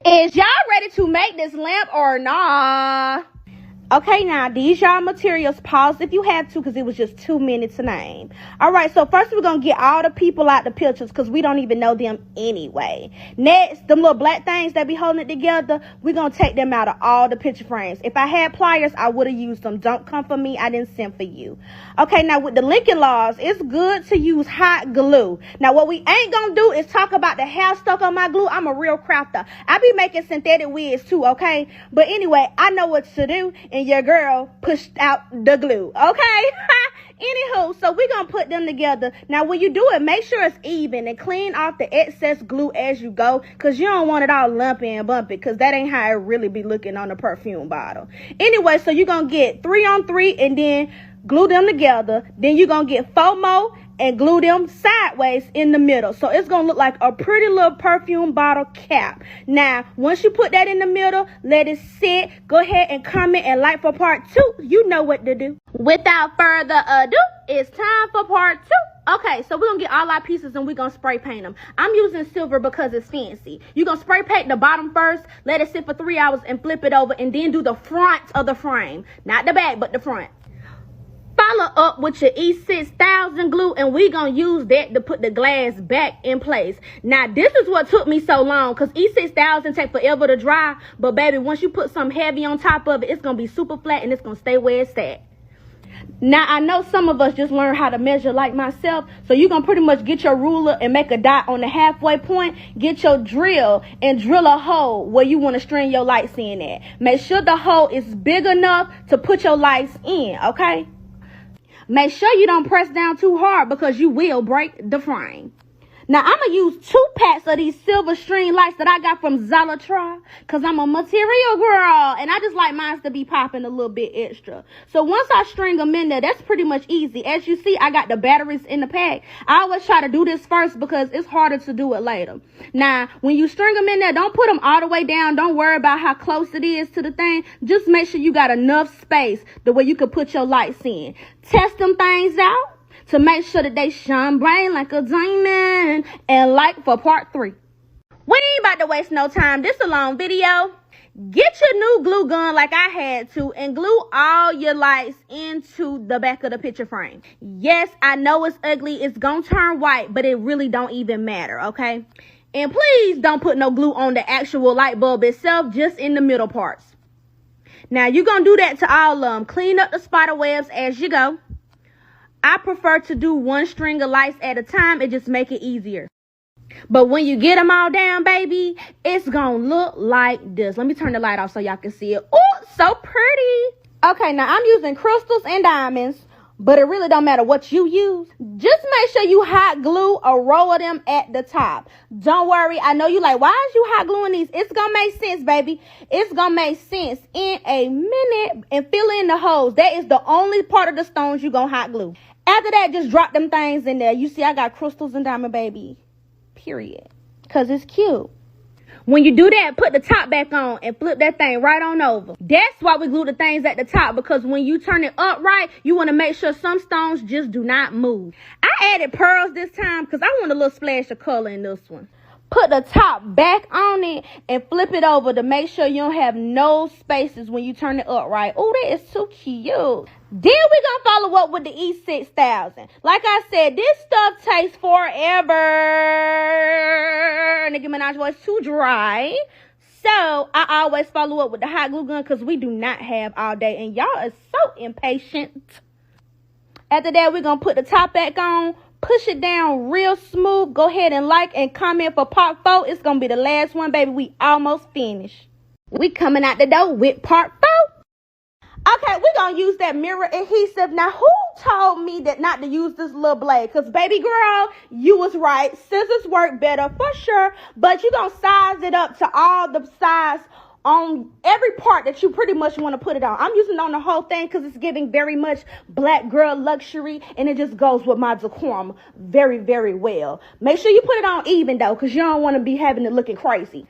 Is y'all ready to make this lamp or nah? Okay, now these y'all materials, pause if you have to, because it was just 2 minutes to name. All right, so first we're gonna get all the people out the pictures because we don't even know them anyway. Next, them little black things that be holding it together, we're gonna take them out of all the picture frames. If I had pliers, I would have used them. Don't come for me, I didn't send for you. Okay, now with the Lincoln Laws, it's good to use hot glue. Now what we ain't gonna do is talk about the hair stuck on my glue. I'm a real crafter. I be making synthetic wigs too, okay? But anyway, I know what to do, and your girl pushed out the glue, okay? Anywho, so we're gonna put them together. Now when you do it, make sure it's even and clean off the excess glue as you go, because you don't want it all lumpy and bumpy, because that ain't how it really be looking on a perfume bottle. Anyway, so you're gonna get 3 on 3 and then glue them together. Then you're gonna get 4 more and glue them sideways in the middle. So it's gonna look like a pretty little perfume bottle cap. Now, once you put that in the middle, let it sit. Go ahead and comment and like for part 2. You know what to do. Without further ado, it's time for part 2. Okay, so we're gonna get all our pieces and we're gonna spray paint them. I'm using silver because it's fancy. You're gonna spray paint the bottom first, let it sit for 3 hours and flip it over, and then do the front of the frame. Not the back, but the front. Follow up with your E6000 glue, and we're going to use that to put the glass back in place. Now, this is what took me so long, because E6000 take forever to dry. But, baby, once you put something heavy on top of it, it's going to be super flat, and it's going to stay where it's at. Now, I know some of us just learned how to measure like myself, so you're going to pretty much get your ruler and make a dot on the halfway point. Get your drill and drill a hole where you want to string your lights in at. Make sure the hole is big enough to put your lights in, okay? Make sure you don't press down too hard because you will break the frame. Now, I'm going to use 2 packs of these silver string lights that I got from Zalatra, because I'm a material girl, and I just like mine to be popping a little bit extra. So once I string them in there, that's pretty much easy. As you see, I got the batteries in the pack. I always try to do this first because it's harder to do it later. Now, when you string them in there, don't put them all the way down. Don't worry about how close it is to the thing. Just make sure you got enough space the way you can put your lights in. Test them things out to make sure that they shine bright like a diamond, and like for part 3. We ain't about to waste no time. This a long video. Get your new glue gun like I had to and glue all your lights into the back of the picture frame. Yes, I know it's ugly. It's gonna turn white, but it really don't even matter, okay? And please don't put no glue on the actual light bulb itself, just in the middle parts. Now, you're gonna do that to all of them. Clean up the spider webs as you go. I prefer to do 1 string of lights at a time. It just make it easier. But when you get them all down, baby, it's going to look like this. Let me turn the light off so y'all can see it. Oh, so pretty. Okay, now I'm using crystals and diamonds, but it really don't matter what you use. Just make sure you hot glue a row of them at the top. Don't worry. I know you like, why is you hot gluing these? It's going to make sense, baby. It's going to make sense in a minute. And fill in the holes. That is the only part of the stones you're going to hot glue. After that, just drop them things in there. You see, I got crystals and diamond, baby. Period. Because it's cute. When you do that, put the top back on and flip that thing right on over. That's why we glue the things at the top, because when you turn it upright, you want to make sure some stones just do not move. I added pearls this time because I want a little splash of color in this one. Put the top back on it and flip it over to make sure you don't have no spaces when you turn it upright. Oh, that is so cute. Then we're going to follow up with the E6000. Like I said, this stuff takes forever. Nicki Minaj voice too dry. So I always follow up with the hot glue gun because we do not have all day. And y'all are so impatient. After that, we're going to put the top back on. Push it down real smooth. Go ahead and like and comment for part 4. It's going to be the last one, baby. We almost finished. We coming out the door with part 4. Okay, we're going to use that mirror adhesive. Now, who told me that not to use this little blade? Because, baby girl, you was right. Scissors work better for sure. But you're going to size it up to all the size on every part that you pretty much want to put it on. I'm using it on the whole thing because it's giving very much black girl luxury. And it just goes with my decorum very, very well. Make sure you put it on even, though, because you don't want to be having it looking crazy.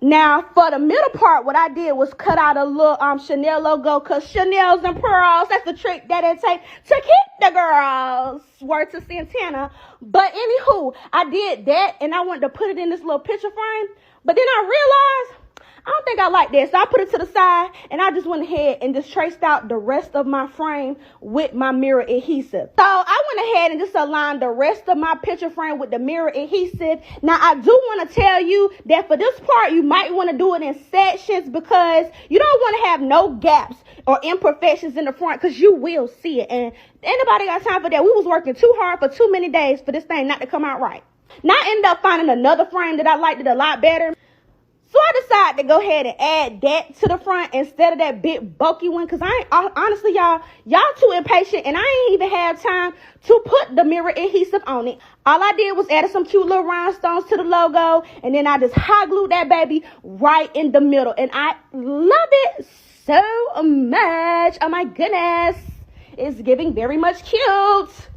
Now, for the middle part, what I did was cut out a little Chanel logo, because Chanel's and pearls, that's the trick that it takes to keep the girls. Word to Santana. But anywho, I did that, and I wanted to put it in this little picture frame. But then I realized, I don't think I like that. So I put it to the side, and I just went ahead and just traced out the rest of my frame with my mirror adhesive. So I went ahead and just aligned the rest of my picture frame with the mirror adhesive. Now, I do want to tell you that for this part, you might want to do it in sections, because you don't want to have no gaps or imperfections in the front, because you will see it. And anybody got time for that? We was working too hard for too many days for this thing not to come out right. Now, I ended up finding another frame that I liked it a lot better. So I decided to go ahead and add that to the front instead of that big bulky one, because honestly, y'all too impatient, and I ain't even have time to put the mirror adhesive on it. All I did was add some cute little rhinestones to the logo, and then I just hot glued that baby right in the middle, and I love it so much. Oh my goodness, it's giving very much cute.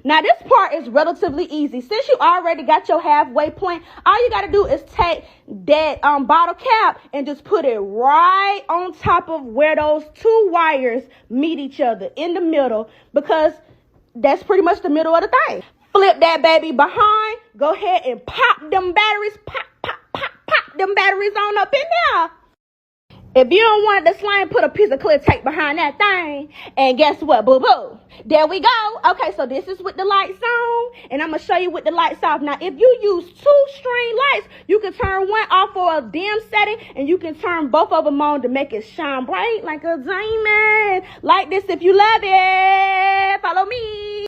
Now, this part is relatively easy. Since you already got your halfway point, all you got to do is take that bottle cap and just put it right on top of where those two wires meet each other in the middle, because that's pretty much the middle of the thing. Flip that baby behind. Go ahead and pop them batteries. Pop, pop, pop, pop them batteries on up in there. If you don't want the slime, put a piece of clear tape behind that thing. And guess what, boo-boo? There we go. Okay, so this is with the lights on. And I'm going to show you with the lights off. Now, if you use 2 string lights, you can turn one off for a dim setting. And you can turn both of them on to make it shine bright like a diamond. Like this if you love it. Follow me.